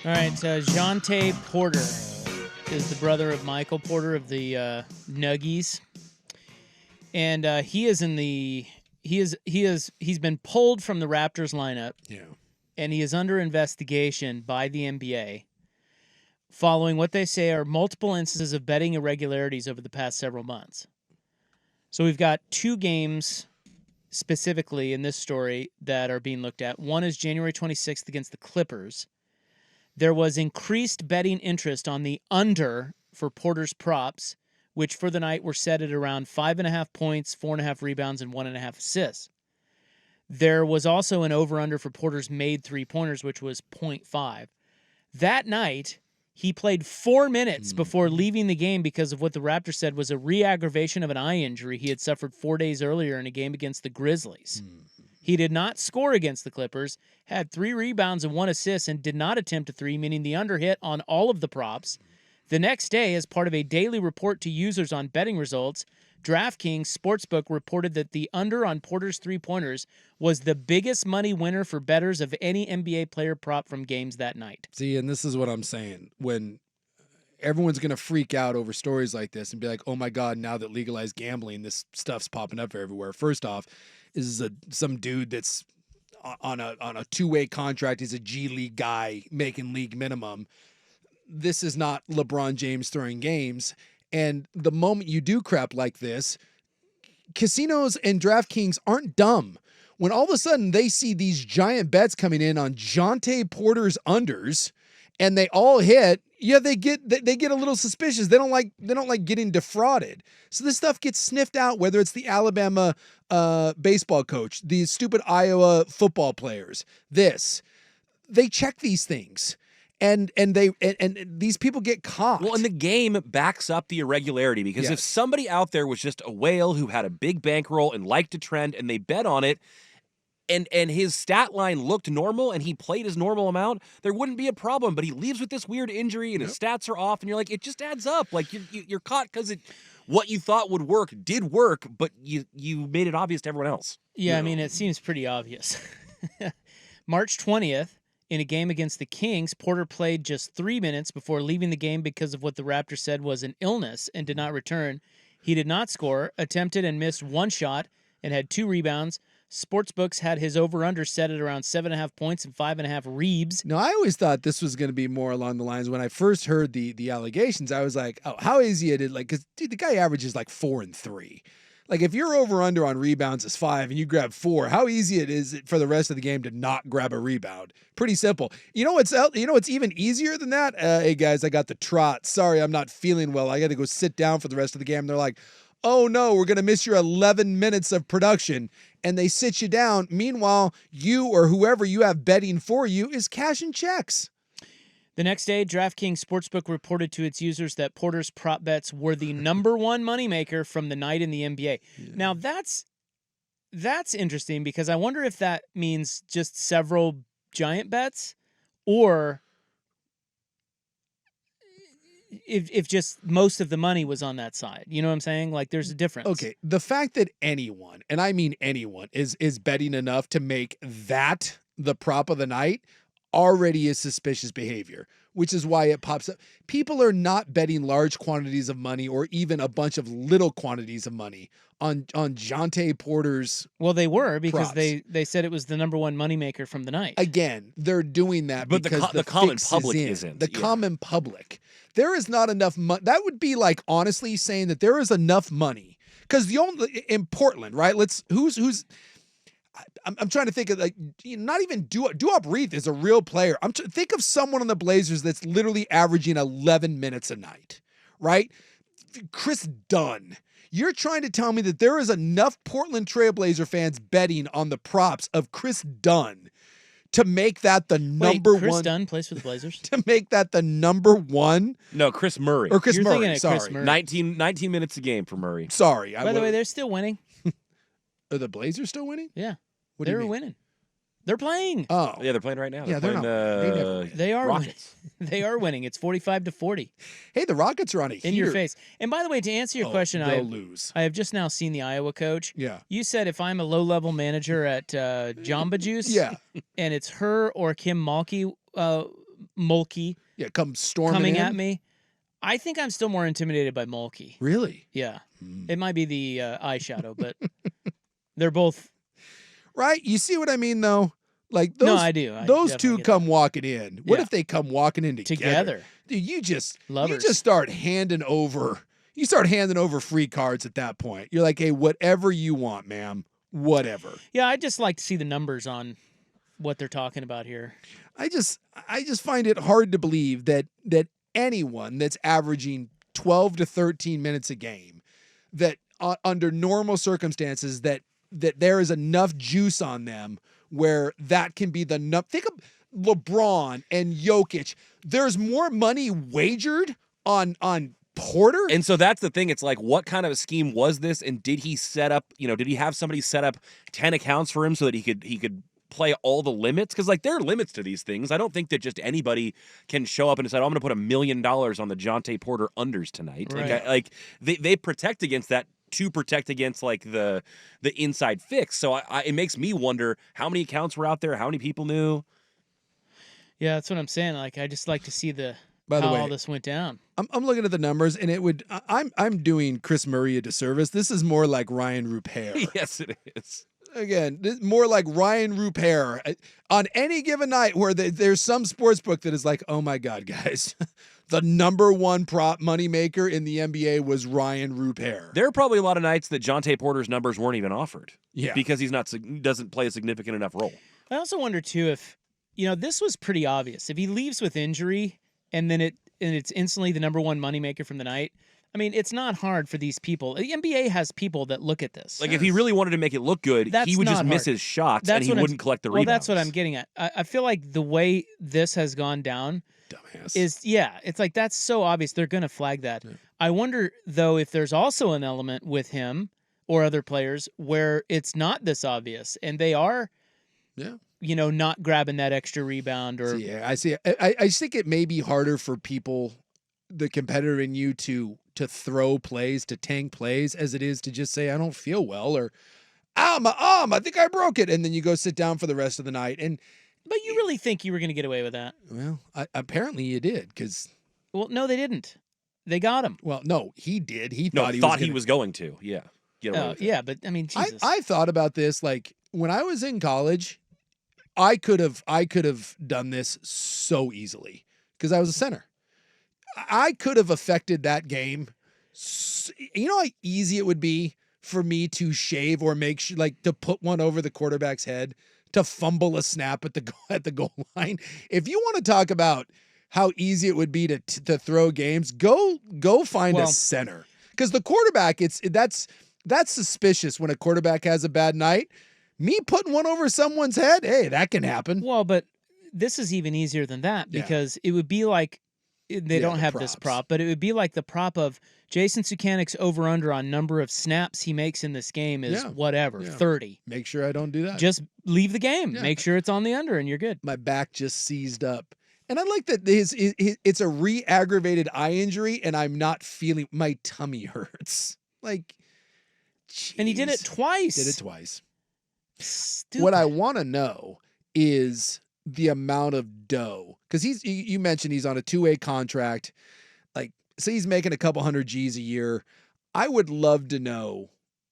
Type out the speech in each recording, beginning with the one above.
All right, Jontay Porter is the brother of Michael Porter of the Nuggies, and he's been pulled from the Raptors lineup. Yeah, and he is under investigation by the NBA following what they say are multiple instances of betting irregularities over the past several months. So we've got two games specifically in this story that are being looked at. One is January 26th against the Clippers. There was increased betting interest on the under for Porter's props, which for the night were set at around 5.5 points, 4.5 rebounds, and 1.5 assists. There was also an over-under for Porter's made three-pointers, which was 0.5. That night, he played 4 minutes before leaving the game because of what the Raptors said was a re-aggravation of an eye injury he had suffered 4 days earlier in a game against the Grizzlies. He did not score against the Clippers, had 3 rebounds and 1 assist, and did not attempt a three, meaning the under hit on all of the props. The next day, as part of a daily report to users on betting results, DraftKings Sportsbook reported that the under on Porter's three-pointers was the biggest money winner for bettors of any NBA player prop from games that night. see, and this is what I'm saying. When everyone's going to freak out over stories like this and be like, oh my God, now that legalized gambling, this stuff's popping up everywhere. First off, this is some dude that's on a two-way contract. He's a G League guy making league minimum. This is not LeBron James throwing games. And the moment you do crap like this, casinos and DraftKings aren't dumb. When all of a sudden they see these giant bets coming in on Jontay Porter's unders, and they all hit, yeah, they get a little suspicious. They don't like getting defrauded. So this stuff gets sniffed out. Whether it's the Alabama baseball coach, the stupid Iowa football players, they check these things. And these people get caught. Well, and the game backs up the irregularity because if somebody out there was just a whale who had a big bankroll and liked a trend and they bet on it, and his stat line looked normal and he played his normal amount, there wouldn't be a problem. But he leaves with this weird injury and his stats are off, and you're like, it just adds up. Like you're caught because what you thought would work did work, but you made it obvious to everyone else. Yeah, I mean, it seems pretty obvious. March 20th. In a game against the Kings, Porter played just 3 minutes before leaving the game because of what the Raptors said was an illness and did not return. He did not score, attempted and missed 1 shot, and had 2 rebounds. Sportsbooks had his over-under set at around 7.5 points and 5.5 reebs. No, I always thought this was going to be more along the lines. When I first heard the allegations, I was like, oh, how easy it is. Like, because the guy averages like 4 and 3. Like, if your over-under on rebounds is 5 and you grab 4, how easy it is for the rest of the game to not grab a rebound? Pretty simple. You know what's even easier than that? Hey, guys, I got the trot. Sorry, I'm not feeling well. I got to go sit down for the rest of the game. They're like, oh, no, we're going to miss your 11 minutes of production. And they sit you down. Meanwhile, you or whoever you have betting for you is cashing checks. The next day, DraftKings Sportsbook reported to its users that Porter's prop bets were the number one moneymaker from the night in the NBA. Yeah. Now, that's interesting because I wonder if that means just several giant bets or if just most of the money was on that side. You know what I'm saying? Like, there's a difference. Okay, the fact that anyone, and I mean anyone, is betting enough to make that the prop of the night already is suspicious behavior, which is why it pops up. People are not betting large quantities of money or even a bunch of little quantities of money on Jontay Porter's. Well, they were because props. they said it was the number one moneymaker from the night. Again, they're doing that but because the common public isn't. The common public. There is not enough money. That would be like honestly saying that there is enough money because the only in Portland, right? Who's. I'm trying to think of, like, not even Duop Reith is a real player. Think of someone on the Blazers that's literally averaging 11 minutes a night, right? Chris Dunn. You're trying to tell me that there is enough Portland Trailblazer fans betting on the props of Chris Dunn to make that the number one. Chris Dunn plays for the Blazers? To make that the number one? No, Chris Murray. Or Chris You're Murray, thinking of sorry. Chris Murray. 19 minutes a game for Murray. Sorry. By the way, they're still winning. Are the Blazers still winning? Yeah. What they do you were mean? winning. They're playing. Oh. Yeah, they're playing right now. Yeah, they're they're playing, not. They are Rockets. winning. They are winning. It's 45-40. Hey, the Rockets are on a heater. In your face. And by the way, to answer your question, they'll lose. I have just now seen the Iowa coach. Yeah. You said if I'm a low-level manager at Jamba Juice, Yeah. and it's her or Kim Mulkey Mulkey come storming coming in. at me. I think I'm still more intimidated by Mulkey. Really? Yeah. It might be the eyeshadow, but they're both. Right? You see what I mean, though? Like No, those, I do. I those definitely two get come that. walking in. What Yeah. if they come walking in together? Dude, you just start handing over. You start handing over free cards at that point. You're like, hey, whatever you want, ma'am. Whatever. Yeah, I'd just like to see the numbers on what they're talking about here. I just find it hard to believe that anyone that's averaging 12 to 13 minutes a game, that under normal circumstances that there is enough juice on them where that can be the think of LeBron and Jokic. There's more money wagered on Porter. And so that's the thing. It's like, what kind of a scheme was this? And did he set up, did he have somebody set up 10 accounts for him so that he could play all the limits? Because like there are limits to these things. I don't think that just anybody can show up and decide, I'm going to put $1 million on the Jontay Porter unders tonight. Right. They protect against that to protect against like the inside fix. So it makes me wonder how many accounts were out there, how many people knew. Yeah, that's what I'm saying. Like, I just like to see By the how way, all this went down. I'm looking at the numbers, and it would. I'm doing Chris Murray a disservice. This is more like Ryan Rupert. Yes, it is. Again, this more like Ryan Rupert on any given night where there's some sports book that is like, oh my God, guys, the number one prop moneymaker in the NBA was Ryan Rupert. There are probably a lot of nights that Jontay Porter's numbers weren't even offered. Yeah, because doesn't play a significant enough role. I also wonder too if this was pretty obvious. If he leaves with injury and then it's instantly the number one moneymaker from the night. I mean, it's not hard for these people. The NBA has people that look at this. Like, if he really wanted to make it look good, he would just miss his shots and he wouldn't collect the rebounds. Well, that's what I'm getting at. I feel like the way this has gone down dumbass is, it's like that's so obvious. They're going to flag that. Yeah. I wonder, though, if there's also an element with him or other players where it's not this obvious and they are, not grabbing that extra rebound or. I see. I think it may be harder for people, the competitor in you, to throw plays, to tank plays, as it is to just say, I don't feel well, or my arm, I think I broke it. And then you go sit down for the rest of the night. But you really think you were going to get away with that? Well, apparently you did, because. Well, no, they didn't. They got him. Well, no, he did. He thought he was going to. Yeah. Yeah, but I mean, Jesus. I thought about this, like, when I was in college, I could have done this so easily because I was a center. I could have affected that game. You know how easy it would be for me to shave or make sure, like, to put one over the quarterback's head, to fumble a snap at the goal line. If you want to talk about how easy it would be to throw games, go find a center, because the quarterback, that's suspicious when a quarterback has a bad night. Me putting one over someone's head, hey, that can happen. Well, but this is even easier than that, because it would be like. They don't have this prop, but it would be like the prop of Jason Sukanik's over-under on number of snaps he makes in this game is 30. Make sure I don't do that. Just leave the game. Yeah. Make sure it's on the under, and you're good. My back just seized up. And I like that it's a re-aggravated eye injury, and I'm not feeling, my tummy hurts. Like, geez. And he did it twice. Did it twice. Stupid. What I want to know is the amount of dough, because you mentioned he's on a 2-way contract, like, so he's making a couple hundred G's a year. I would love to know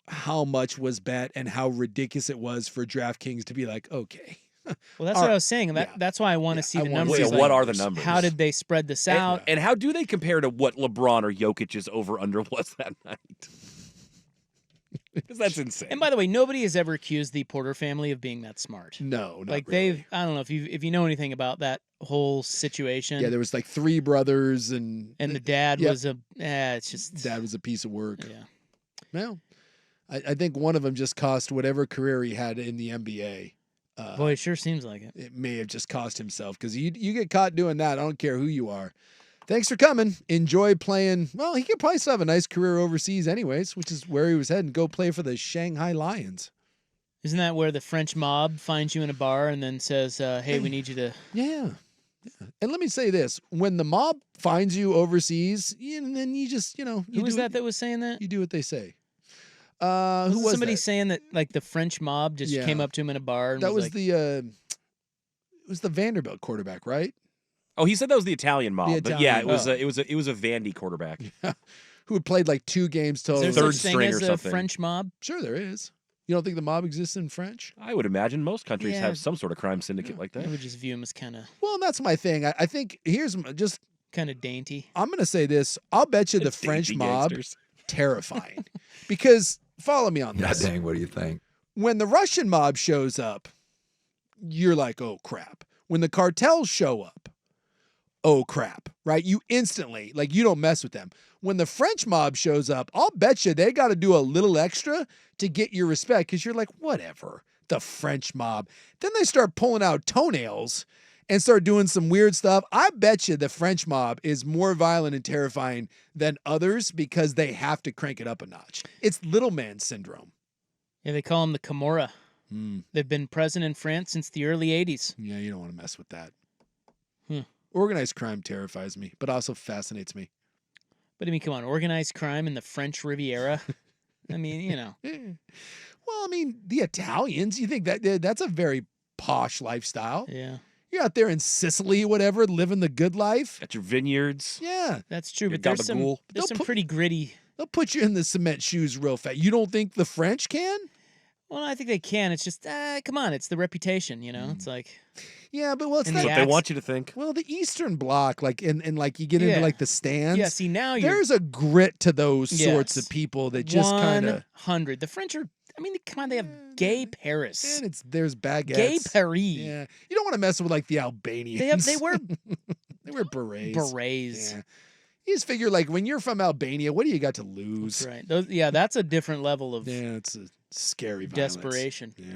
how much was bet and how ridiculous it was for DraftKings to be like, okay. Well, that's what I was saying. That's why I want to see the numbers. Wait, what are the numbers? How did they spread this out? And how do they compare to what LeBron or Jokic's over-under was that night? Because that's insane. And by the way, nobody has ever accused the Porter family of being that smart. No, not like really. I don't know if you know anything about that whole situation. Yeah, there was like 3 brothers, and the dad was it's just dad was a piece of work. Yeah. Well, I think one of them just cost whatever career he had in the NBA. Boy, it sure seems like it. It may have just cost himself, because you get caught doing that, I don't care who you are. Thanks for coming. Enjoy playing. Well, he could probably still have a nice career overseas anyways, which is where he was heading. Go play for the Shanghai Lions. Isn't that where the French mob finds you in a bar and then says, hey, we need you to... Yeah. And let me say this. When the mob finds you overseas, then you just, Who was that was saying that? You do what they say. Who was somebody that? saying that, like, the French mob just came up to him in a bar? And that was like, it was the Vanderbilt quarterback, right? Oh, he said that was the Italian mob, but yeah, Italian it mob. was a Vandy quarterback. Who had played like 2 games total. Is there Third such thing string as or a something. French mob? Sure, there is. You don't think the mob exists in French? I would imagine most countries Yeah. have some sort of crime syndicate like I that. would just view him as kind of Well, that's my thing. I think just dainty. I'm going to say this. I'll bet you the Dainty French mob gangsters. terrifying. Because follow me on God this. dang, what do you think? When the Russian mob shows up, you're like, "Oh crap." When the cartels show up, oh crap, right? You instantly, like, you don't mess with them. When the French mob shows up, I'll bet you they got to do a little extra to get your respect because you're like, whatever, the French mob. Then they start pulling out toenails and start doing some weird stuff. I bet you the French mob is more violent and terrifying than others because they have to crank it up a notch. It's little man syndrome. Yeah, they call him the Camorra. They've been present in France since the early 80s. Yeah, you don't want to mess with that. Hmm. Organized crime terrifies me, but also fascinates me. But I mean, come on, organized crime in the French Riviera. I mean, you know. Well, I mean, the Italians, you think that's a very posh lifestyle. Yeah, You're out there in Sicily, whatever, living the good life. At your vineyards. Yeah. that's true. Your But there's some gabagool. there's some pretty gritty. They'll put you in the cement shoes real fast. You don't think the French can? Well, I think they can. It's just, come on, it's the reputation, you know. It's like, Yeah, but well, it's And not. the What they want you to think. Well, the Eastern Bloc, like, and like you get into Yeah. like the stands. yeah. See, now you're There's a grit to those sorts Yes. of people that just kind of. 100. The French are. I mean, come on, they have gay Paris, And there's baguettes. gay Paris. Yeah, you don't want to mess with like the Albanians. They wear They wear berets. berets. Yeah. You just figure like when you're from Albania, what do you got to lose? That's right. Those, yeah, that's a different level of Yeah, it's a scary violence. desperation. Yeah.